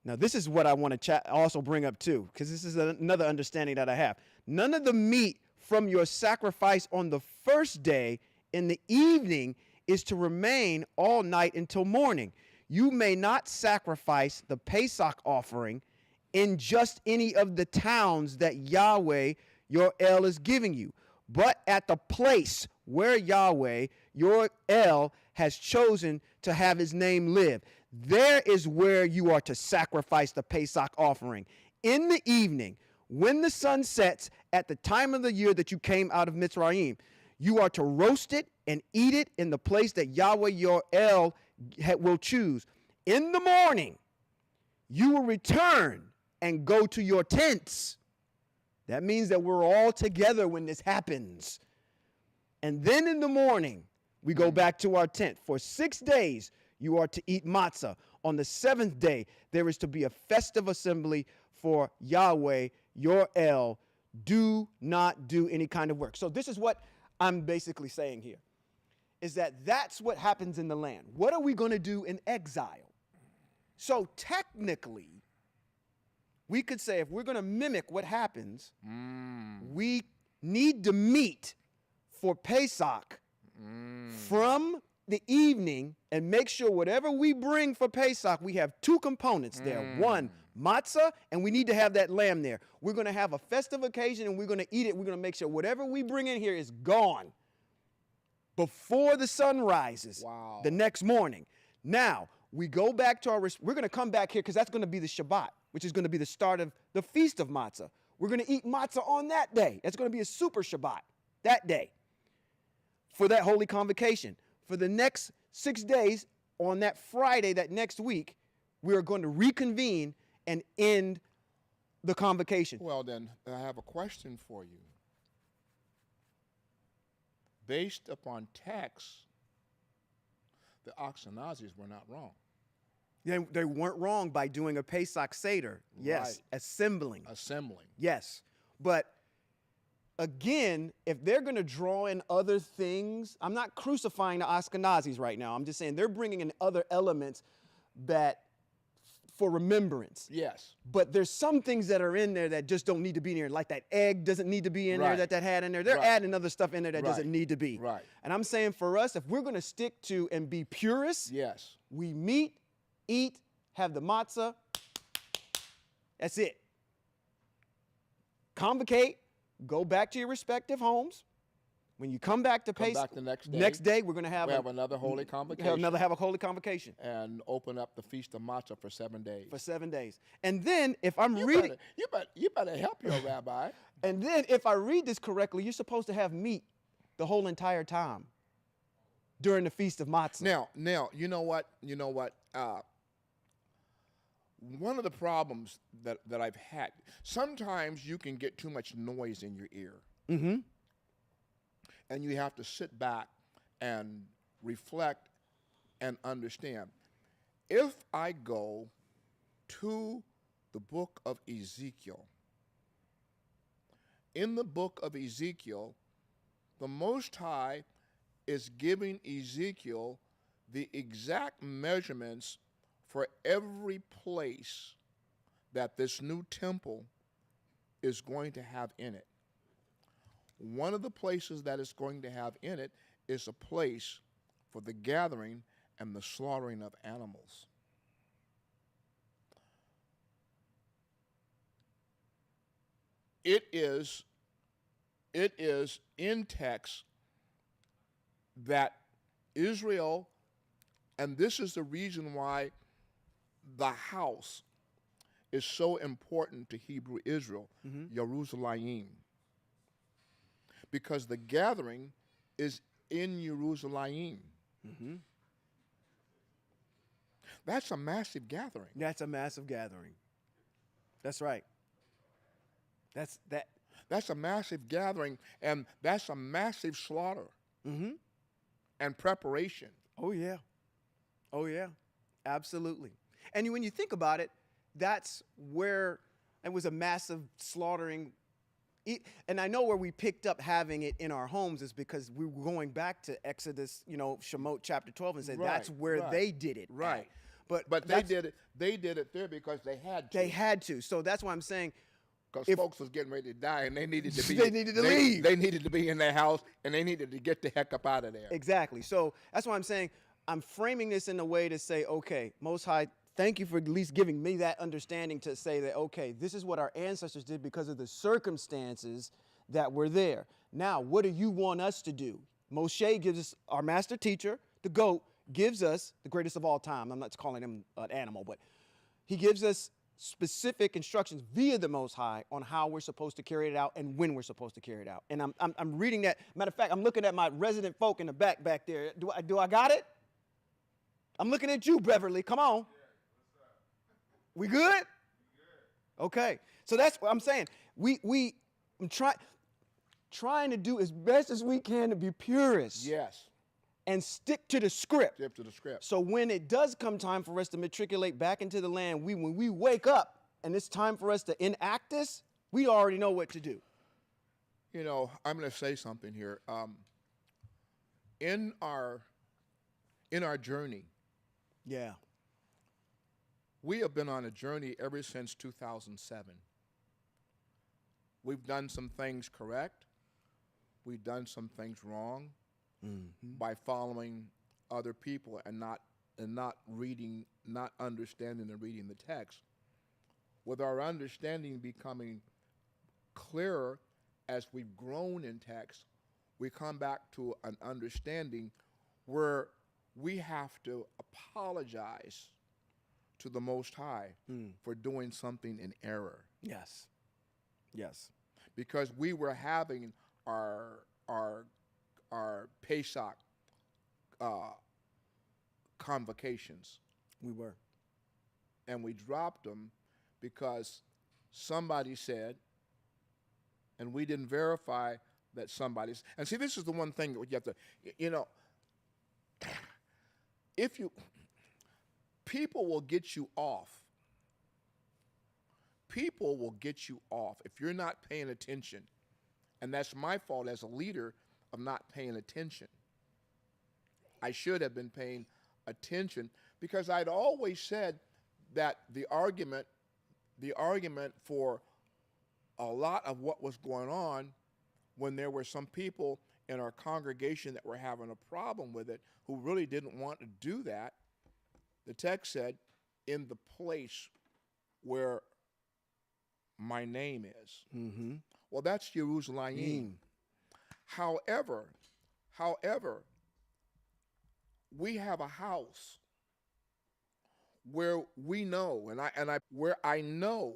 Now, this is what I want to also bring up too, because this is another understanding that I have. None of the meat from your sacrifice on the first day in the evening is to remain all night until morning. You may not sacrifice the Pesach offering in just any of the towns that Yahweh, your El, is giving you, but at the place where Yahweh, your El, has chosen to have his name live. There is where you are to sacrifice the Pesach offering. In the evening, when the sun sets, at the time of the year that you came out of Mitzrayim, you are to roast it and eat it in the place that Yahweh, your El, will choose. In the morning, you will return and go to your tents. That means that we're all together when this happens. And then in the morning, we go back to our tent. For 6 days, you are to eat matzah. On the 7th day, there is to be a festive assembly for Yahweh, your El. Do not do any kind of work. So this is what I'm basically saying here, is that that's what happens in the land. What are we going to do in exile? So technically, we could say if we're going to mimic what happens, we need to meet for Pesach from the evening and make sure whatever we bring for Pesach, we have two components there. One, matzah, and we need to have that lamb there. We're going to have a festive occasion and we're going to eat it. We're going to make sure whatever we bring in here is gone before the sun rises the next morning. Now, we go back to we're going to come back here because that's going to be the Shabbat, which is going to be the start of the Feast of Matzah. We're going to eat matzah on that day. It's going to be a super Shabbat that day for that holy convocation. For the next 6 days, on that Friday, that next week, we are going to reconvene and end the convocation. Well, then, I have a question for you. Based upon text, the Ashkenazis were not wrong. They weren't wrong by doing a Pesach Seder. Yes, Right. assembling. Assembling. Yes, but again, if they're going to draw in other things, I'm not crucifying the Ashkenazis right now. I'm just saying they're bringing in other elements that for remembrance. Yes. But there's some things that are in there that just don't need to be in there. Like that egg doesn't need to be in there Right. that had in there. They're Right. adding other stuff in there that Right. doesn't need to be. Right. And I'm saying for us, if we're going to stick to and be purists, Yes. we meet, eat, have the matzah. That's it. Convocate, go back to your respective homes. When you come back to Pesach, back the next day. we're going to have, We have another holy convocation. have a holy convocation And open up the Feast of Matzah for 7 days. for 7 days. And then if I'm You reading, you better help your rabbi. and then if I read this correctly, you're supposed to have meat the whole entire time during the Feast of Matzah. Now, you know what? One of the problems that I've had, sometimes you can get too much noise in your ear. Mm-hmm. And you have to sit back and reflect and understand. If I go to the book of Ezekiel, in the book of Ezekiel, the Most High is giving Ezekiel the exact measurements for every place that this new temple is going to have in it. One of the places that it's going to have in it is a place for the gathering and the slaughtering of animals. It is in text that Israel, and this is the reason why the house is so important to Hebrew Israel, Jerusalem. Because the gathering is in Jerusalem. That's a massive gathering. That's a massive gathering. That's right. That's a massive gathering, and that's a massive slaughter and preparation. Oh, yeah. Oh, yeah. Absolutely. And when you think about it, that's where it was a massive slaughtering. And I know where we picked up having it in our homes is because we were going back to Exodus, Shemot chapter 12 and said that's where they did it. Right. At. But they did it there because they had to. They had to. So that's why I'm saying. Because folks was getting ready to die and they needed to be. They needed to leave. They needed to be in their house and they needed to get the heck up out of there. Exactly. So that's why I'm saying I'm framing this in a way to say, okay, Most High, thank you for at least giving me that understanding to say that, okay, this is what our ancestors did because of the circumstances that were there. Now, what do you want us to do? Moshe gives us, our master teacher, the goat, gives us, the greatest of all time, I'm not calling him an animal, but he gives us specific instructions via the Most High on how we're supposed to carry it out and when we're supposed to carry it out. And I'm reading that. Matter of fact, I'm looking at my resident folk in the back there. Do I got it? I'm looking at you, Beverly. Come on. We good? Okay. So that's what I'm saying. I'm trying to do as best as we can to be purists. Yes. And stick to the script. Stick to the script. So when it does come time for us to matriculate back into the land, when we wake up and it's time for us to enact this, we already know what to do. I'm going to say something here. In our journey, Yeah. We have been on a journey ever since 2007. We've done some things correct. We've done some things wrong by following other people and not reading, not understanding and reading the text. With our understanding becoming clearer as we've grown in text, we come back to an understanding where we have to apologize to the Most High for doing something in error. Yes. Yes. Because we were having our Pesach convocations. We were. And we dropped them because somebody said, and we didn't verify that somebody's. And see, this is the one thing that you have to, people will get you off. People will get you off if you're not paying attention. And that's my fault as a leader of not paying attention. I should have been paying attention because I'd always said that the argument for a lot of what was going on, when there were some people in our congregation that were having a problem with it who really didn't want to do that, the text said, in the place where my name is. Mm-hmm. Well, that's Jerusalem. However, we have a house where we know, where I know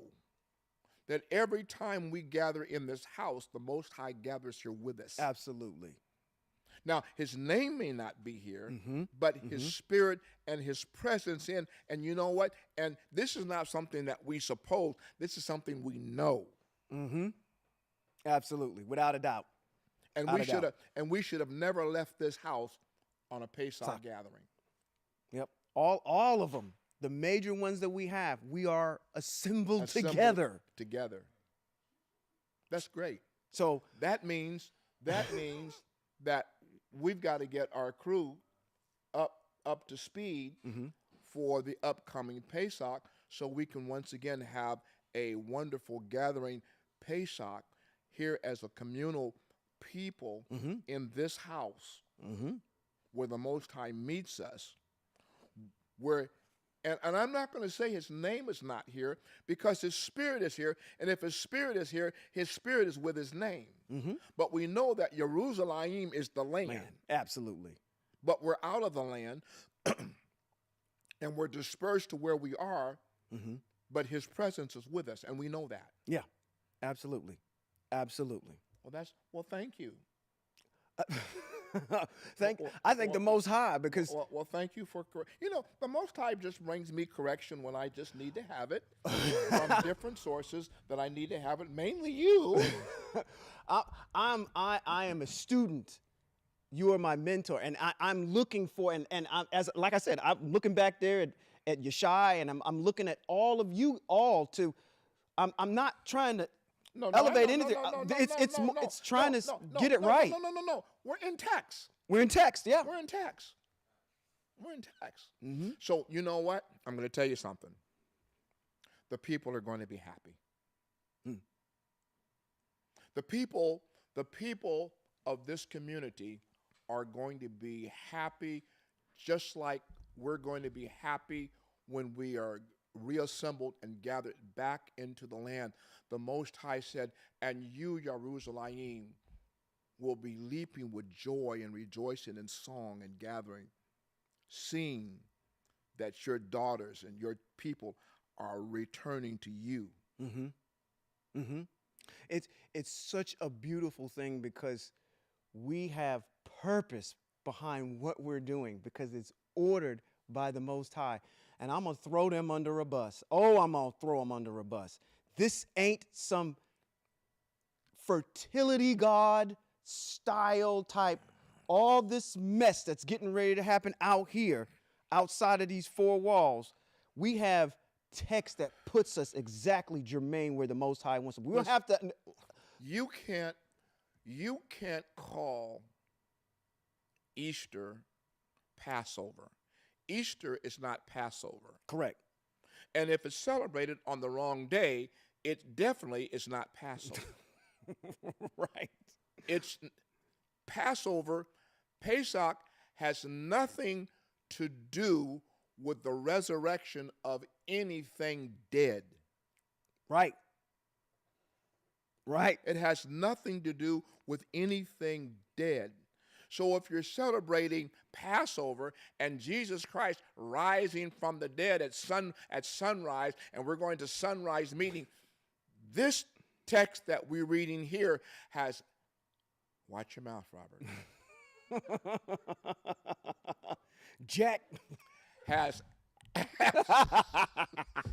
that every time we gather in this house, the Most High gathers here with us. Absolutely. Now, his name may not be here, but his spirit and his presence in, and you know what? And this is not something that we suppose. This is something we know. Absolutely, without a doubt. And we should have never left this house on a Pesach gathering. Yep. All of them, the major ones that we have, we are assembled together. Together. That's great. So that means that we've got to get our crew up to speed for the upcoming Pesach, so we can once again have a wonderful gathering Pesach here as a communal people in this house where the Most High meets us. And I'm not going to say his name is not here because his spirit is here. And if his spirit is here, his spirit is with his name. But we know that Jerusalem is the land. Absolutely. But we're out of the land and we're dispersed to where we are, but his presence is with us, and we know that. Yeah, absolutely. Absolutely. Well, thank you. I think the Most High, because well, thank you for the Most High just brings me correction when I just need to have it from different sources that I need to have it. Mainly you. I am a student. You are my mentor, and I'm looking for like I said, I'm looking back there at Yeshai, and I'm looking at all of you all to. I'm not trying to. Elevate anything. It's trying to get it right. No. We're in text. We're in text, yeah. We're in text. So you know what? I'm going to tell you something. The people are going to be happy. The people of this community are going to be happy, just like we're going to be happy when we are reassembled and gathered back into the land. The Most High said, and you, Jerusalem, will be leaping with joy and rejoicing in song and gathering, seeing that your daughters and your people are returning to you. It's such a beautiful thing because we have purpose behind what we're doing because it's ordered by the Most High. And I'm going to throw them under a bus. Oh, I'm going to throw them under a bus. This ain't some fertility god style type, all this mess that's getting ready to happen out here, outside of these four walls. We have text that puts us exactly germane where the Most High wants us. We don't have to. You can't call Easter Passover. Easter is not Passover. Correct. And if it's celebrated on the wrong day, it definitely is not Passover. Right. It's Passover, Pesach has nothing to do with the resurrection of anything dead. Right. Right. It has nothing to do with anything dead. So if you're celebrating Passover and Jesus Christ rising from the dead at sunrise, and we're going to sunrise meeting, this text that we're reading here has, watch your mouth, Robert, Jack. has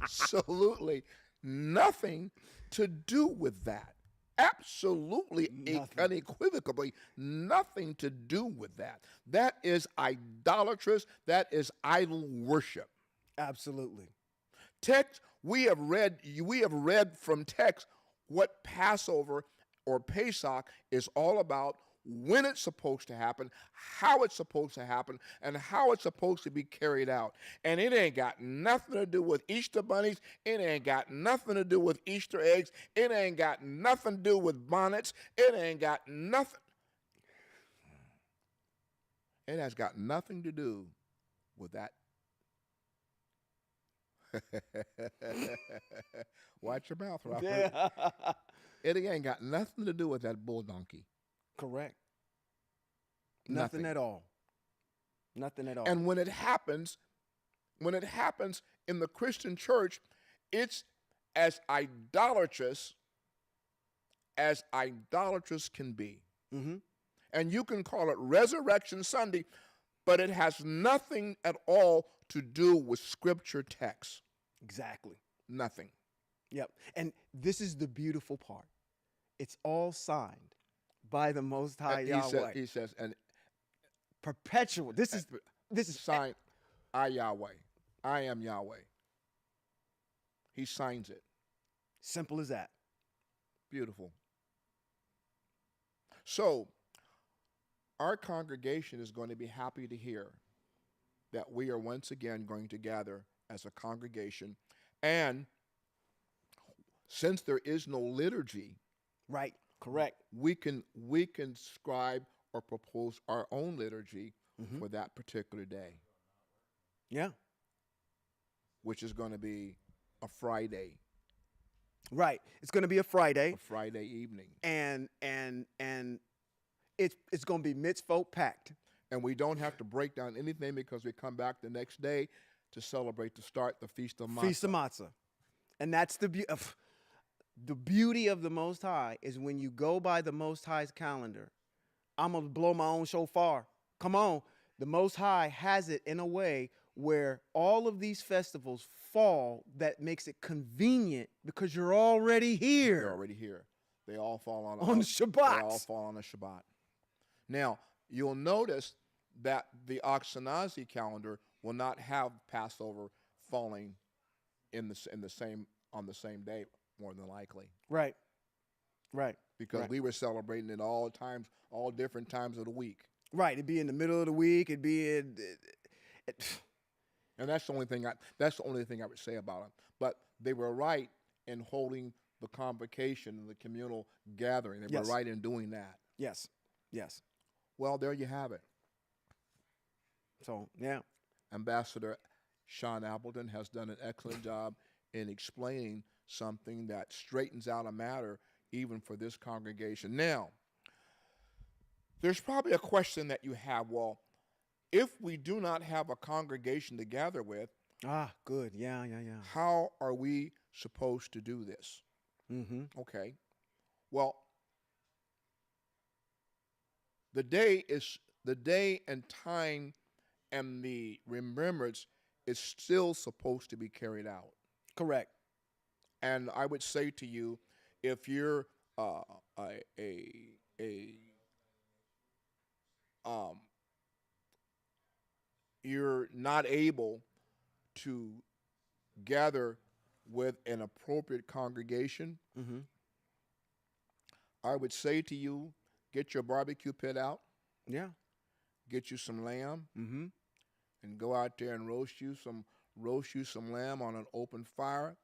absolutely nothing to do with that. Absolutely, unequivocally, nothing to do with that. That is idolatrous. That is idol worship. Absolutely. Text, we have read from text what Passover or Pesach is all about, when it's supposed to happen, how it's supposed to happen, and how it's supposed to be carried out. And it ain't got nothing to do with Easter bunnies. It ain't got nothing to do with Easter eggs. It ain't got nothing to do with bonnets. It ain't got nothing. It has got nothing to do with that. Watch your mouth, Robert. Yeah. It ain't got nothing to do with that bull donkey. Correct. Nothing. Nothing at all. Nothing at all. And when it happens in the Christian church, it's as idolatrous can be. Mm-hmm. And you can call it Resurrection Sunday, but it has nothing at all to do with scripture text. Exactly. Nothing. Yep. And this is the beautiful part. It's all signed by the Most High Yahweh. He says, and perpetual. This is signed, I Yahweh. I am Yahweh. He signs it. Simple as that. Beautiful. So, our congregation is going to be happy to hear that we are once again going to gather as a congregation. And since there is no liturgy, Right. Correct. we can scribe or propose our own liturgy for that particular day, Yeah. which is going to be a Friday, Right. It's going to be a Friday, a Friday evening. and it's going to be mitzvot packed. And we don't have to break down anything because we come back the next day to celebrate, to start the Feast of Matzah. Feast of Matzah. And that's the beauty of the Most High is when you go by the Most High's calendar. I'm going to blow my own shofar. Come on. The Most High has it in a way where all of these festivals fall that makes it convenient because you're already here. They're already here. They all fall on On the Shabbat. They all fall on a Shabbat. Now, you'll notice that the Ashkenazi calendar will not have Passover falling on the same day, more than likely, Right. Right. because Right. we were celebrating it all different times of the week. Right. It'd be in the middle of the week. It'd be in. And that's the only thing I would say about them. But they were right in holding the convocation and the communal gathering. They Yes. were right in doing that. Yes. Yes. Well, there you have it. So, yeah. Ambassador Shawn Appleton has done an excellent job in explaining something that straightens out a matter even for this congregation. Now, there's probably a question that you have. Well, if we do not have a congregation to gather with, Ah, good. Yeah, yeah, yeah. how are we supposed to do this? Mm-hmm. Okay. Well, the day and time and the remembrance is still supposed to be carried out. Correct. And I would say to you, if you're you're not able to gather with an appropriate congregation, Mm-hmm. I would say to you, get your barbecue pit out, Yeah. get you some lamb, Mm-hmm. and go out there and roast you some roast you some lamb on an open fire,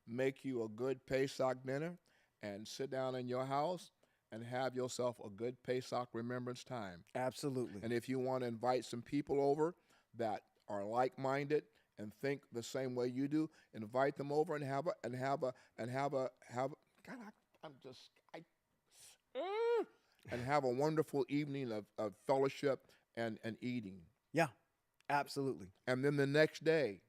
make you a good Pesach dinner, and sit down in your house and have yourself a good Pesach remembrance time. Absolutely. And if you want to invite some people over that are like-minded and think the same way you do, invite them over and have a wonderful evening of fellowship and eating. Yeah, absolutely. And then the next day,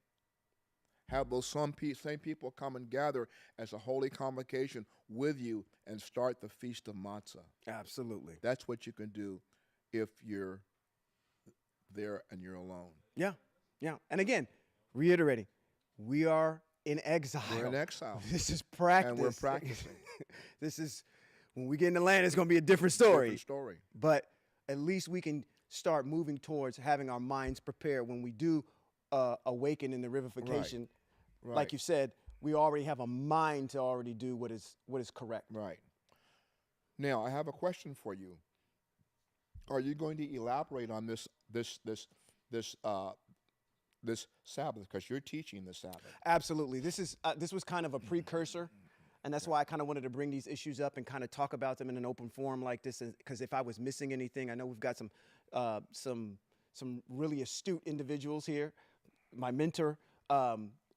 have those same people come and gather as a holy convocation with you and start the Feast of Matzah. Absolutely. That's what you can do if you're there and you're alone. Yeah, yeah. And again, reiterating, we are in exile. We're in exile. This is practice. And we're practicing. This is, when we get in the land, it's going to be a different story. Different story. But at least we can start moving towards having our minds prepared when we do awaken in the rivification. Right. Like you said, we already have a mind to already do what is correct. Right. Now, I have a question for you. Are you going to elaborate on this Sabbath, because you're teaching the Sabbath? Absolutely. This was kind of a precursor, and that's why I kind of wanted to bring these issues up and kind of talk about them in an open forum like this. Because if I was missing anything, I know we've got some really astute individuals here. My mentor.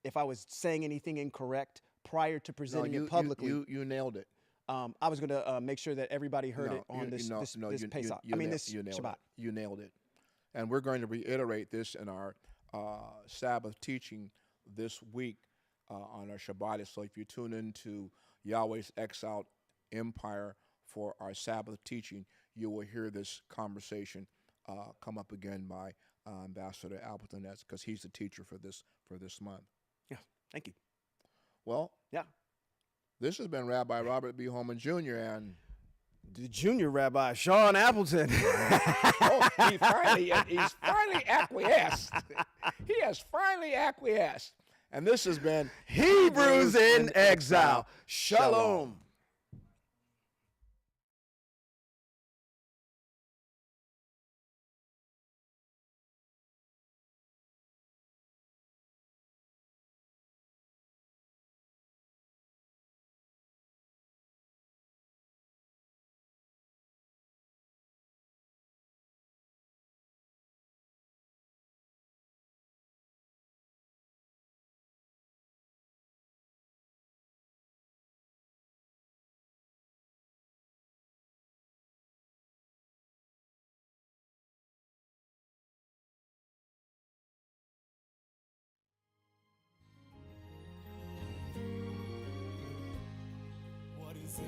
If I was saying anything incorrect prior to presenting it publicly, you nailed it. I was going to make sure that everybody heard it on this Pesach. This Shabbat. You nailed it. And we're going to reiterate this in our Sabbath teaching this week on our Shabbat. So if you tune into Yahweh's Exile Empire for our Sabbath teaching, you will hear this conversation come up again by Ambassador Appleton, because he's the teacher for this month. Yeah, thank you. Well, yeah, this has been Rabbi Robert B. Holman Jr. and the junior rabbi, Shawn Appleton. He's finally acquiesced. He has finally acquiesced. And this has been Hebrews in Exile. Shalom. What is in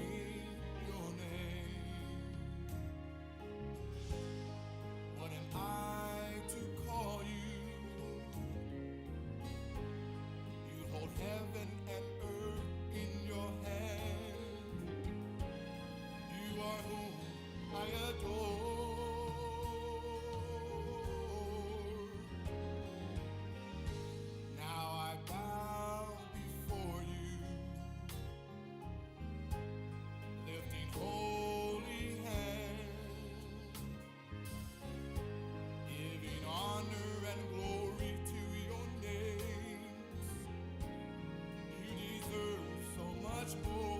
your name? What am I to call you? You hold heaven and earth in your hand. You are whom I adore. Now I bow before you, lifting holy hands, giving honor and glory to your names. You deserve so much more.